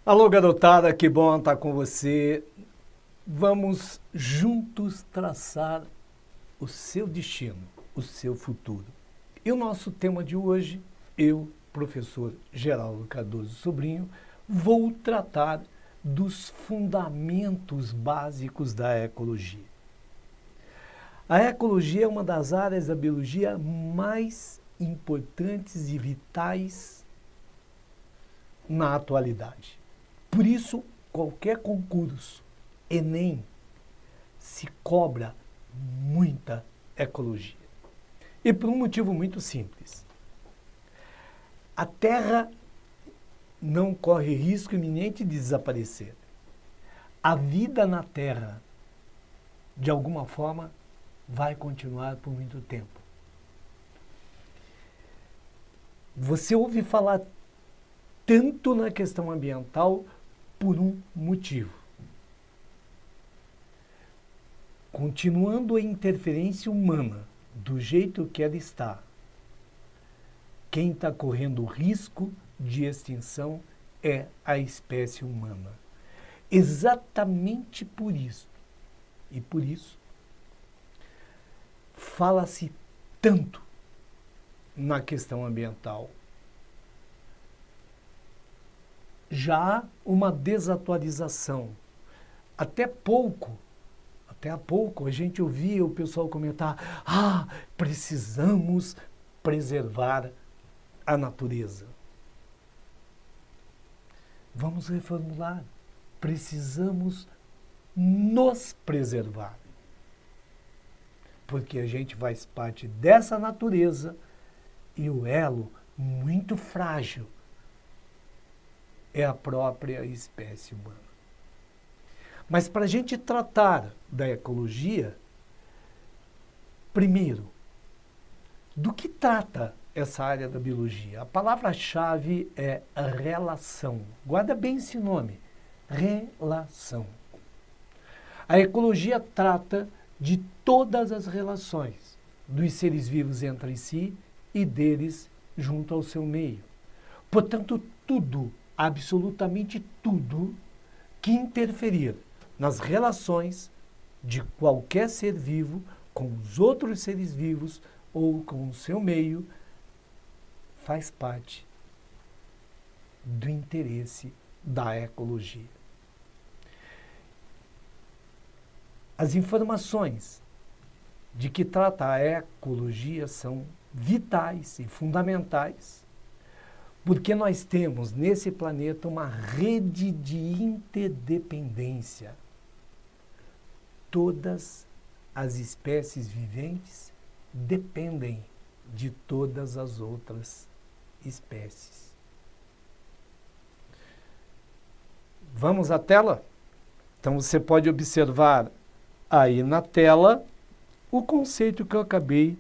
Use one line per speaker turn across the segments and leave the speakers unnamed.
Alô, garotada, que bom estar com você. Vamos juntos traçar o seu destino, o seu futuro. E o nosso tema de hoje, eu, professor Geraldo Cardoso Sobrinho, vou tratar dos fundamentos básicos da ecologia. A ecologia é uma das áreas da biologia mais importantes e vitais na atualidade. Por isso, qualquer concurso, Enem, se cobra muita ecologia. E por um motivo muito simples. A Terra não corre risco iminente de desaparecer. A vida na Terra, de alguma forma, vai continuar por muito tempo. Você ouve falar tanto na questão ambiental por um motivo. Continuando a interferência humana do jeito que ela está, quem está correndo risco de extinção é a espécie humana. Exatamente por isso, e por isso, fala-se tanto na questão ambiental. Já há uma desatualização. Até há pouco a gente ouvia o pessoal comentar: precisamos preservar a natureza. Vamos reformular. Precisamos nos preservar. Porque a gente faz parte dessa natureza e o elo muito frágil é a própria espécie humana. Mas para a gente tratar da ecologia, primeiro, do que trata essa área da biologia? A palavra-chave é relação. Guarda bem esse nome, relação. A ecologia trata de todas as relações dos seres vivos entre si e deles junto ao seu meio. Portanto, tudo, absolutamente tudo, que interferir nas relações de qualquer ser vivo com os outros seres vivos ou com o seu meio, faz parte do interesse da ecologia. As informações de que trata a ecologia são vitais e fundamentais, porque nós temos nesse planeta uma rede de interdependência. Todas as espécies viventes dependem de todas as outras espécies. Vamos à tela? Então você pode observar aí na tela o conceito que eu acabei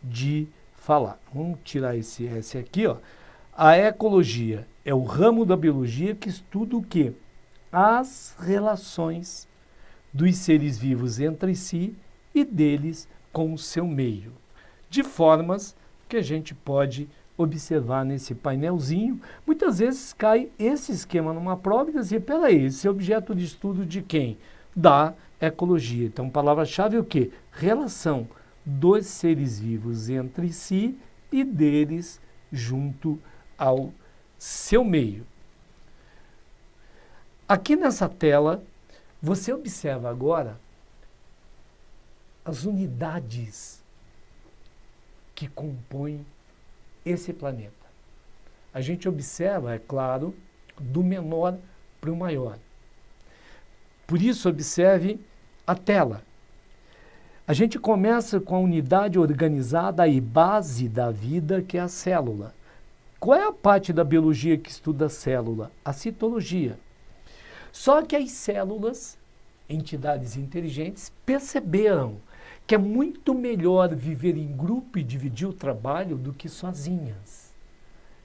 de falar. Vamos tirar esse S aqui, ó. A ecologia é o ramo da biologia que estuda o quê? As relações dos seres vivos entre si e deles com o seu meio, de formas que a gente pode observar nesse painelzinho. Muitas vezes cai esse esquema numa prova e diz assim: peraí, esse é objeto de estudo de quem? Da ecologia. Então, palavra-chave é o quê? Relação dos seres vivos entre si e deles junto ao seu meio. Aqui nessa tela, você observa agora as unidades que compõem esse planeta. A gente observa, é claro, do menor para o maior. Por isso, observe a tela. A gente começa com a unidade organizada e base da vida, que é a célula. Qual é a parte da biologia que estuda a célula? A citologia. Só que as células, entidades inteligentes, perceberam que é muito melhor viver em grupo e dividir o trabalho do que sozinhas.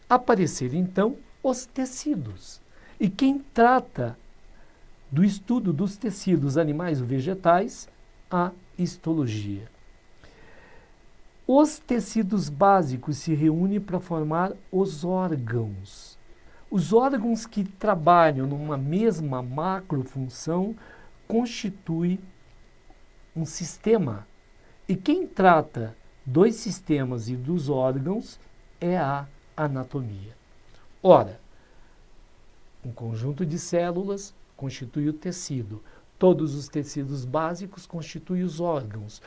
Apareceram, então, os tecidos. E quem trata do estudo dos tecidos animais ou vegetais? A histologia. Os tecidos básicos se reúnem para formar os órgãos. Os órgãos que trabalham numa mesma macrofunção constituem um sistema. E quem trata dos sistemas e dos órgãos é a anatomia. Ora, um conjunto de células constitui o tecido. Todos os tecidos básicos constituem os órgãos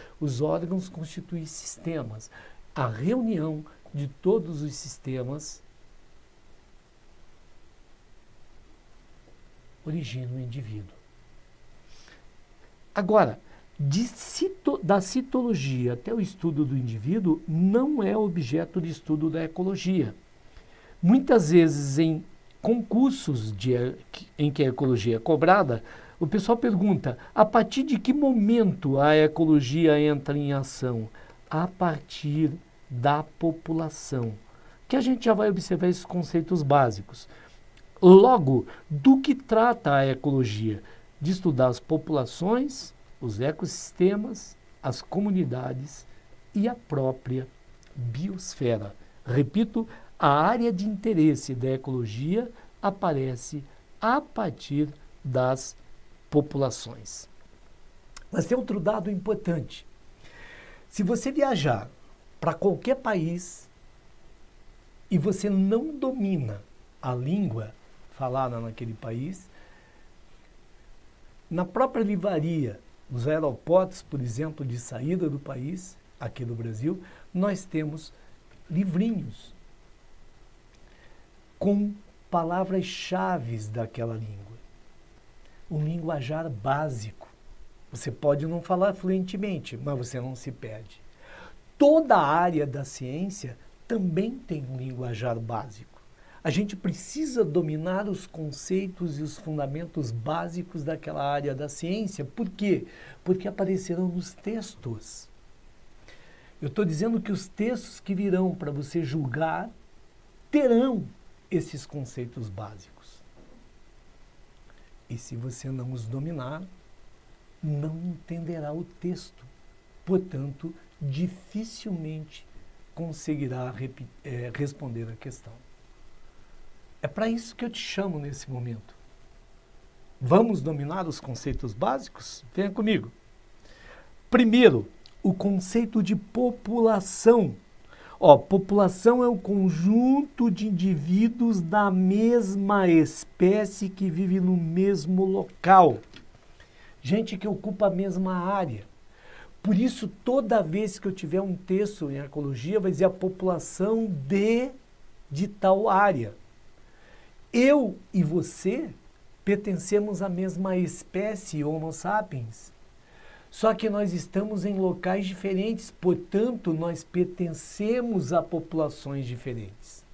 constituem sistemas. A reunião de todos os sistemas origina o indivíduo. Agora, da citologia até o estudo do indivíduo não é objeto de estudo da ecologia. Muitas vezes em concursos em que a ecologia é cobrada, o pessoal pergunta, a partir de que momento a ecologia entra em ação? A partir da população, que a gente já vai observar esses conceitos básicos. Logo, do que trata a ecologia? De estudar as populações, os ecossistemas, as comunidades e a própria biosfera. Repito, a área de interesse da ecologia aparece a partir das populações. Mas tem outro dado importante. Se você viajar para qualquer país e você não domina a língua falada naquele país, na própria livraria, nos aeroportos, por exemplo, de saída do país, aqui do Brasil, nós temos livrinhos com palavras-chave daquela língua. Um linguajar básico. Você pode não falar fluentemente, mas você não se perde. Toda a área da ciência também tem um linguajar básico. A gente precisa dominar os conceitos e os fundamentos básicos daquela área da ciência. Por quê? Porque aparecerão nos textos. Eu estou dizendo que os textos que virão para você julgar terão esses conceitos básicos. E se você não os dominar, não entenderá o texto. Portanto, dificilmente conseguirá responder a questão. É para isso que eu te chamo nesse momento. Vamos dominar os conceitos básicos? Venha comigo. Primeiro, o conceito de população. População é o conjunto de indivíduos da mesma espécie que vive no mesmo local. Gente que ocupa a mesma área. Por isso, toda vez que eu tiver um texto em ecologia, vai dizer a população de tal área. Eu e você pertencemos à mesma espécie, Homo sapiens. Só que nós estamos em locais diferentes, portanto, nós pertencemos a populações diferentes.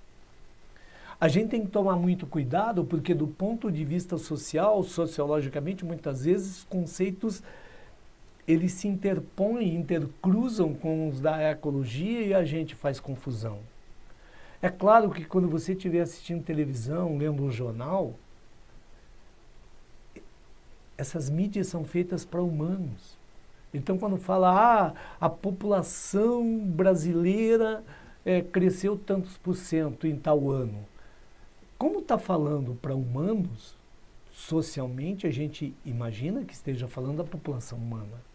A gente tem que tomar muito cuidado, porque do ponto de vista social, sociologicamente, muitas vezes, conceitos eles se interpõem, intercruzam com os da ecologia e a gente faz confusão. É claro que quando você estiver assistindo televisão, lendo um jornal, essas mídias são feitas para humanos. Então, quando fala, a população brasileira cresceu tantos por cento em tal ano. Como está falando para humanos, socialmente a gente imagina que esteja falando da população humana.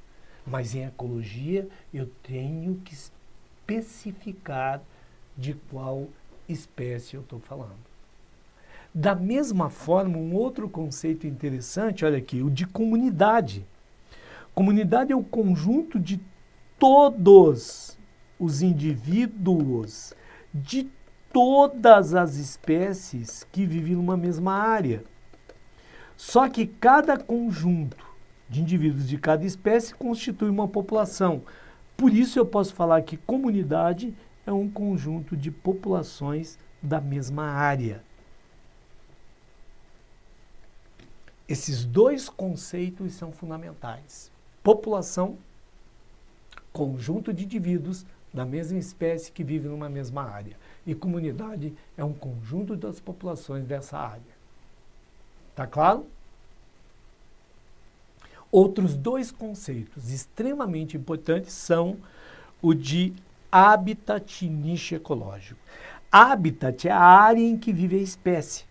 Mas em ecologia eu tenho que especificar de qual espécie eu estou falando. Da mesma forma, um outro conceito interessante, olha aqui, o de comunidade. Comunidade é o conjunto de todos os indivíduos, de todas as espécies que vivem numa mesma área. Só que cada conjunto de indivíduos de cada espécie constitui uma população. Por isso eu posso falar que comunidade é um conjunto de populações da mesma área. Esses dois conceitos são fundamentais. População, conjunto de indivíduos da mesma espécie que vivem numa mesma área. E comunidade é um conjunto das populações dessa área. Tá claro? Outros dois conceitos extremamente importantes são o de habitat e nicho ecológico. Habitat é a área em que vive a espécie.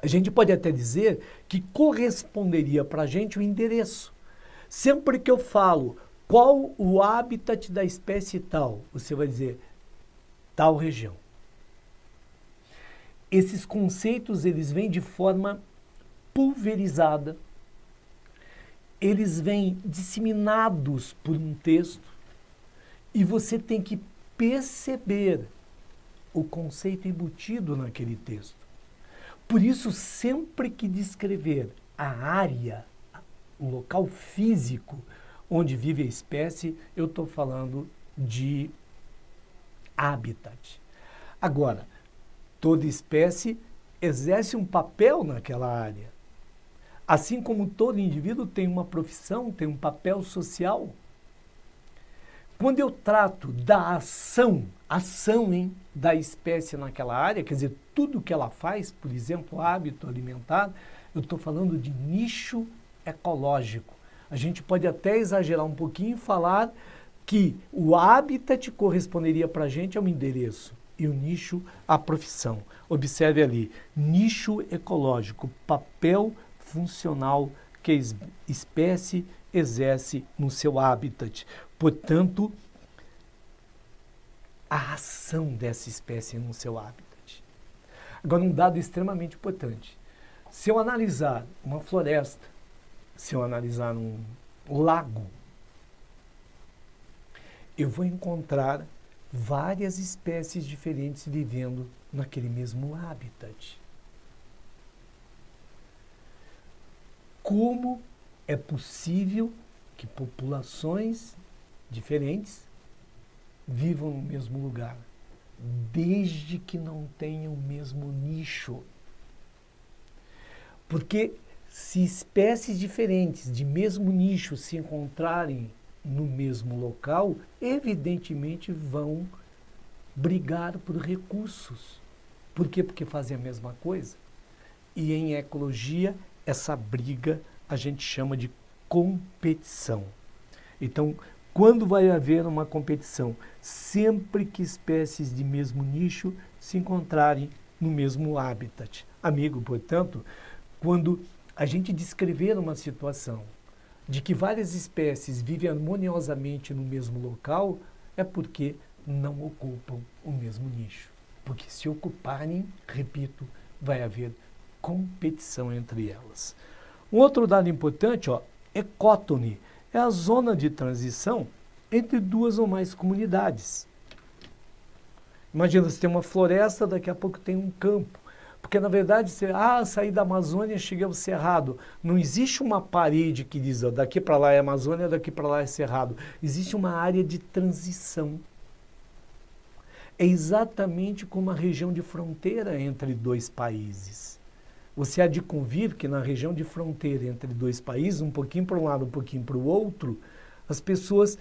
A gente pode até dizer que corresponderia para a gente o endereço. Sempre que eu falo qual o habitat da espécie tal, você vai dizer tal região. Esses conceitos, eles vêm de forma pulverizada, eles vêm disseminados por um texto e você tem que perceber o conceito embutido naquele texto. Por isso, sempre que descrever a área, o local físico onde vive a espécie, eu estou falando de habitat. Agora, toda espécie exerce um papel naquela área. Assim como todo indivíduo tem uma profissão, tem um papel social. Quando eu trato da ação da espécie naquela área, quer dizer, tudo que ela faz, por exemplo, hábito alimentar, eu estou falando de nicho ecológico. A gente pode até exagerar um pouquinho e falar que o habitat corresponderia para a gente ao endereço e o nicho à profissão. Observe ali, nicho ecológico, papel funcional que a espécie exerce no seu habitat. Portanto, a ação dessa espécie no seu habitat. Agora, um dado extremamente importante. Se eu analisar uma floresta, se eu analisar um lago, eu vou encontrar várias espécies diferentes vivendo naquele mesmo habitat. Como é possível que populações diferentes vivam no mesmo lugar, desde que não tenham o mesmo nicho? Porque se espécies diferentes de mesmo nicho se encontrarem no mesmo local, evidentemente vão brigar por recursos. Por quê? Porque fazem a mesma coisa. E em ecologia, essa briga a gente chama de competição. Então, quando vai haver uma competição? Sempre que espécies de mesmo nicho se encontrarem no mesmo habitat. Amigo, portanto, quando a gente descrever uma situação de que várias espécies vivem harmoniosamente no mesmo local, é porque não ocupam o mesmo nicho. Porque se ocuparem, repito, vai haver competição entre elas. Um outro dado importante, ecótone, é a zona de transição entre duas ou mais comunidades. Imagina, você tem uma floresta, daqui a pouco tem um campo. Porque, na verdade, saí da Amazônia, cheguei ao Cerrado. Não existe uma parede que diz, daqui para lá é Amazônia, daqui para lá é Cerrado. Existe uma área de transição. É exatamente como a região de fronteira entre dois países. Você há de convir que na região de fronteira entre dois países, um pouquinho para um lado, um pouquinho para o outro, as pessoas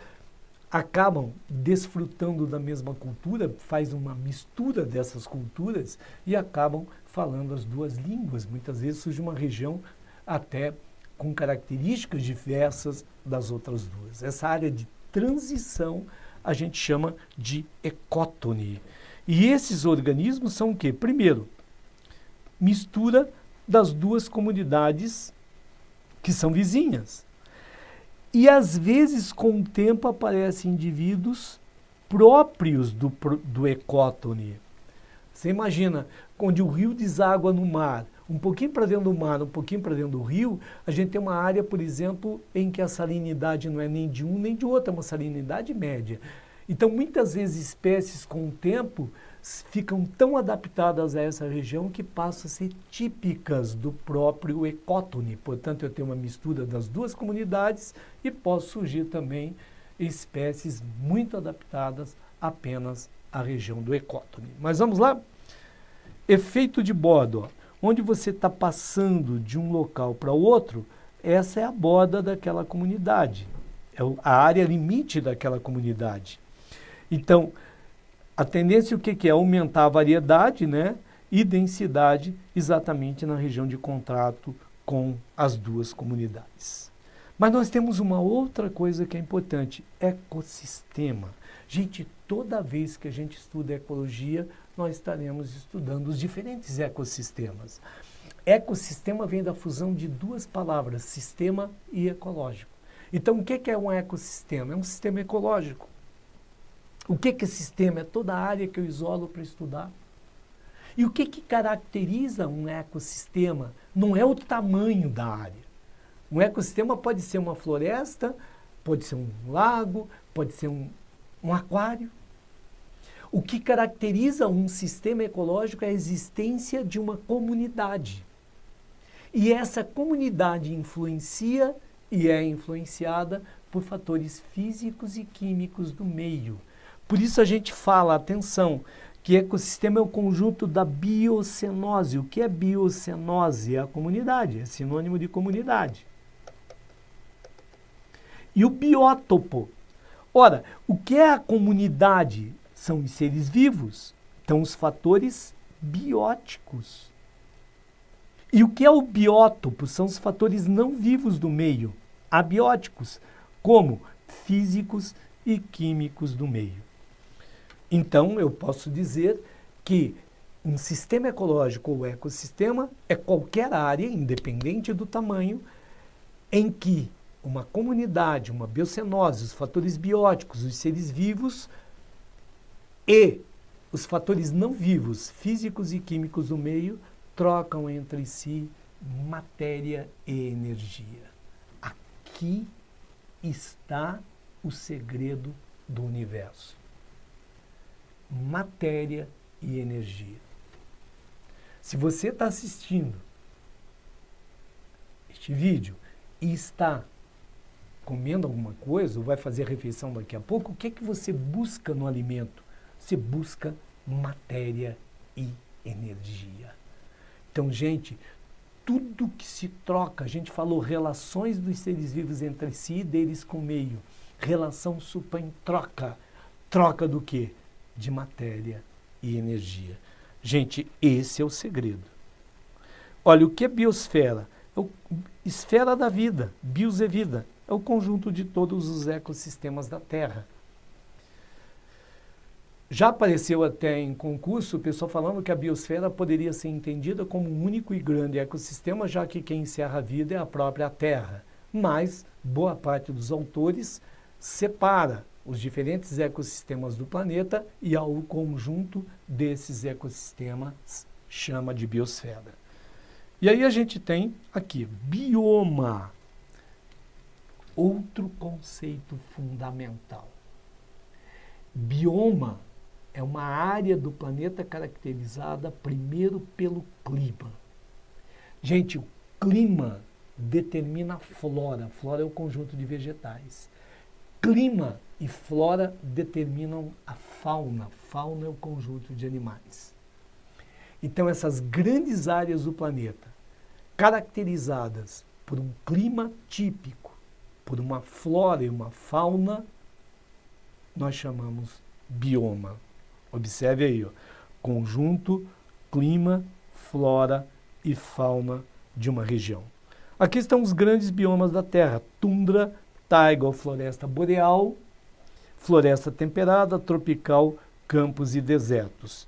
acabam desfrutando da mesma cultura, faz uma mistura dessas culturas e acabam falando as duas línguas. Muitas vezes surge uma região até com características diversas das outras duas. Essa área de transição a gente chama de ecótone. E esses organismos são o quê? Primeiro, mistura das duas comunidades que são vizinhas. E, às vezes, com o tempo, aparecem indivíduos próprios do ecótone. Você imagina, onde o rio deságua no mar, um pouquinho para dentro do mar, um pouquinho para dentro do rio, a gente tem uma área, por exemplo, em que a salinidade não é nem de um nem de outro, é uma salinidade média. Então, muitas vezes, espécies, com o tempo, ficam tão adaptadas a essa região que passam a ser típicas do próprio ecótone. Portanto, eu tenho uma mistura das duas comunidades e posso surgir também espécies muito adaptadas apenas à região do ecótone. Mas vamos lá? Efeito de borda. Onde você está passando de um local para o outro, essa é a borda daquela comunidade. É a área limite daquela comunidade. Então, a tendência o que é? Aumentar a variedade, né, e densidade exatamente na região de contato com as duas comunidades. Mas nós temos uma outra coisa que é importante, ecossistema. Gente, toda vez que a gente estuda ecologia, nós estaremos estudando os diferentes ecossistemas. Ecossistema vem da fusão de duas palavras, sistema e ecológico. Então, o que é um ecossistema? É um sistema ecológico. O que é sistema? É toda a área que eu isolo para estudar. E o que caracteriza um ecossistema? Não é o tamanho da área. Um ecossistema pode ser uma floresta, pode ser um lago, pode ser um aquário. O que caracteriza um sistema ecológico é a existência de uma comunidade. E essa comunidade influencia e é influenciada por fatores físicos e químicos do meio. Por isso a gente fala, atenção, que ecossistema é o conjunto da biocenose. O que é biocenose? É a comunidade, é sinônimo de comunidade. E o biótopo? Ora, o que é a comunidade? São os seres vivos, então os fatores bióticos. E o que é o biótopo? São os fatores não vivos do meio, abióticos, como físicos e químicos do meio. Então, eu posso dizer que um sistema ecológico ou ecossistema é qualquer área, independente do tamanho, em que uma comunidade, uma biocenose, os fatores bióticos, os seres vivos e os fatores não vivos, físicos e químicos do meio, trocam entre si matéria e energia. Aqui está o segredo do universo. Matéria e energia. Se você está assistindo este vídeo e está comendo alguma coisa, ou vai fazer refeição daqui a pouco, o que é que você busca no alimento? Você busca matéria e energia. Então, gente, tudo que se troca, a gente falou relações dos seres vivos entre si e deles com o meio. Relação supõe troca. Troca do quê? De matéria e energia. Gente, esse é o segredo. Olha, o que é biosfera? É a esfera da vida. Bios é vida. É o conjunto de todos os ecossistemas da Terra. Já apareceu até em concurso o pessoal falando que a biosfera poderia ser entendida como um único e grande ecossistema, já que quem encerra a vida é a própria Terra. Mas boa parte dos autores separa os diferentes ecossistemas do planeta e ao conjunto desses ecossistemas chama de biosfera. E aí a gente tem aqui, bioma. Outro conceito fundamental. Bioma é uma área do planeta caracterizada primeiro pelo clima. Gente, o clima determina a flora. Flora é o conjunto de vegetais. Clima e flora determinam a fauna. Fauna é o conjunto de animais. Então, essas grandes áreas do planeta, caracterizadas por um clima típico, por uma flora e uma fauna, nós chamamos bioma. Observe aí, ó, conjunto, clima, flora e fauna de uma região. Aqui estão os grandes biomas da Terra: tundra, taiga ou floresta boreal, floresta temperada, tropical, campos e desertos.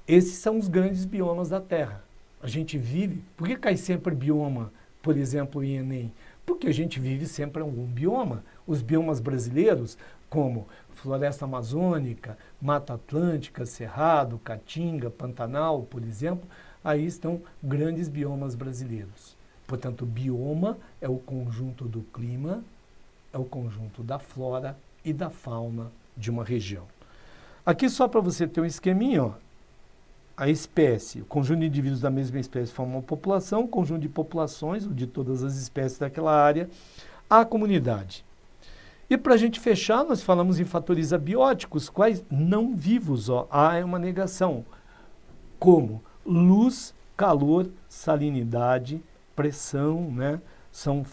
Esses são os grandes biomas da Terra. A gente vive... Por que cai sempre bioma, por exemplo, em Enem? Porque a gente vive sempre em algum bioma. Os biomas brasileiros, como floresta amazônica, Mata Atlântica, Cerrado, Caatinga, Pantanal, por exemplo, aí estão grandes biomas brasileiros. Portanto, bioma é o conjunto do clima, é o conjunto da flora e da fauna de uma região. Aqui só para você ter um esqueminha, ó, a espécie, o conjunto de indivíduos da mesma espécie forma uma população, o conjunto de populações, ou de todas as espécies daquela área, a comunidade. E para a gente fechar, nós falamos em fatores abióticos, quais não vivos, ó, A é uma negação, como luz, calor, salinidade, pressão, né, são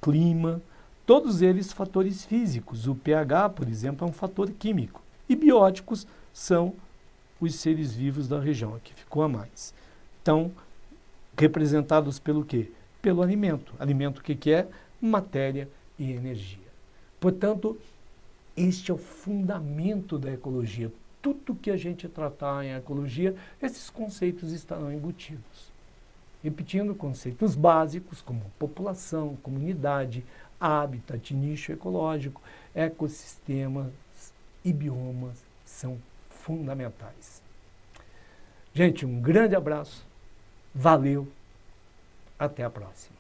clima, todos eles fatores físicos. O pH, por exemplo, é um fator químico. E bióticos são os seres vivos da região, aqui ficou a mais. Então, representados pelo quê? Pelo alimento. Alimento o que é? Matéria e energia. Portanto, este é o fundamento da ecologia. Tudo que a gente tratar em ecologia, esses conceitos estarão embutidos. repetindo conceitos básicos como população, comunidade, habitat, nicho ecológico, ecossistemas e biomas são fundamentais. Gente, um grande abraço, valeu, até a próxima.